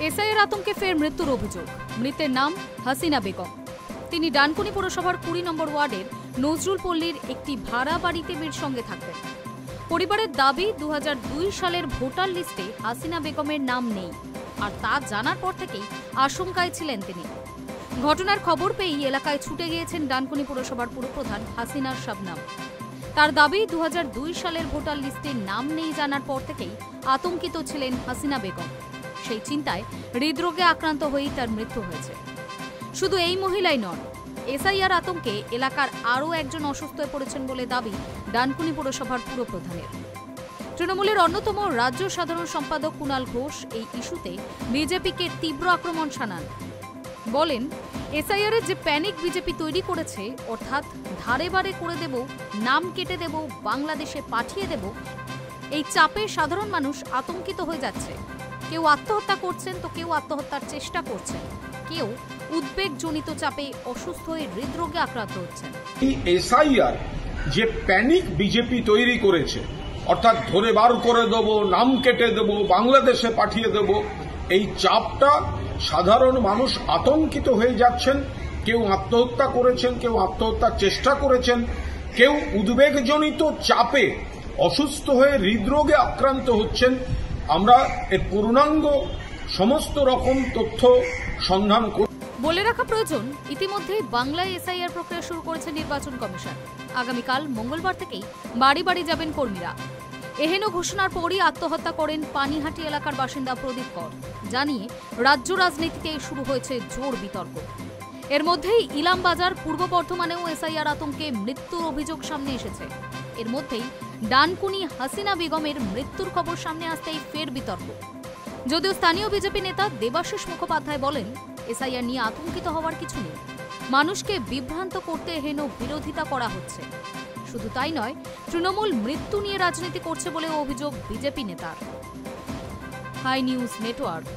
SIR আতঙ্কে ফের মৃত্যুর অভিযোগ। মৃতের নাম হাসিনা বেগম। তিনি ডানকুনি পৌরসভার 20 নম্বর ওয়ার্ডের নজরুল পল্লীর একটি ভাড়া বাড়িতে বীর সঙ্গে থাকতেন। পরিবারের দাবি 2002 সালের ভোটার লিস্টে হাসিনা বেগমের নাম নেই, আর তা জানার পর থেকেই আশঙ্কায় ছিলেন তিনি। ঘটনার খবর পেয়েই এলাকায় ছুটে গিয়েছেন ডানকুনি পৌরসভার পুরপ্রধান হাসিনা শাবনাম। তার দাবি 2002 সালের ভোটার লিস্টে নাম নেই জানার পর থেকেই আতঙ্কিত ছিলেন হাসিনা বেগম। সেই চিন্তায় হৃদরোগে আক্রান্ত হয়েই তার মৃত্যু হয়েছে। শুধু এই মহিলাই নন, এসআইআর আতঙ্কে এলাকার আরও একজন অসুস্থ হয়ে পড়েছেন বলে দাবি ডানকুনি পৌরসভার পুরপ্রধানের। তৃণমূলের অন্যতম রাজ্য সাধারণ সম্পাদক কুণাল ঘোষ এই ইস্যুতে বিজেপিকে তীব্র আক্রমণ শানান। বলেন, এসআইআর এর যে প্যানিক বিজেপি তৈরি করেছে, অর্থাৎ ধারে বারে করে দেব, নাম কেটে দেব, বাংলাদেশে পাঠিয়ে দেব, এই চাপে সাধারণ মানুষ আতঙ্কিত হয়ে যাচ্ছে। কেউ আত্মহত্যা করছেন তো কেউ আত্মহত্যার চেষ্টা করছেন, কেউ উদ্বেগজনিত চাপে অসুস্থ হয়ে হৃদরোগে আক্রান্ত হচ্ছেন। এই এসআইআর যে প্যানিক বিজেপি তৈরি করেছে, অর্থাৎ ধরে বার করে দেব, নাম কেটে দেব, বাংলাদেশে পাঠিয়ে দেব, এই চাপটা সাধারণ মানুষ আতঙ্কিত হয়ে যাচ্ছেন। কেউ আত্মহত্যা করেছেন, কেউ আত্মহত্যার চেষ্টা করেছেন, কেউ উদ্বেগজনিত চাপে অসুস্থ হয়ে হৃদরোগে আক্রান্ত হচ্ছেন। আমরা এর পূর্ণাঙ্গ সমস্ত রকম তথ্য সন্ধান করি। বলে রাখা প্রয়োজন, ইতিমধ্যেই বাংলায় এসআইআর প্রক্রিয়া শুরু করেছে নির্বাচন কমিশন। আগামীকাল মঙ্গলবার থেকেই বাড়ি বাড়ি যাবেন কর্মীরা। এহেন ঘোষণার পরই আত্মহত্যা করেন পানিহাটি এলাকার বাসিন্দা প্রদীপ কর। জানিয়ে রাজ্য রাজনীতিতে শুরু হয়েছে জোর বিতর্ক। এর মধ্যেই ইলামবাজার, পূর্ব বর্ধমানেও এসআইআর আতঙ্কে মৃত্যুর অভিযোগ সামনে এসেছে। এর মধ্যেই ডানকুনি হাসিনা বেগমের মৃত্যুর খবর সামনে আসতেই ফের বিতর্ক। যদিও স্থানীয় বিজেপি নেতা দেবাশিস মুখোপাধ্যায় বলেন, এসআইআর নিয়ে আতঙ্কিত হওয়ার কিছু নেই, মানুষকে বিভ্রান্ত করতে হেন বিরোধিতা করা হচ্ছে। শুধু তাই নয়, তৃণমূল মৃত্যু নিয়ে রাজনীতি করছে বলে অভিযোগ বিজেপি নেতার। High news network.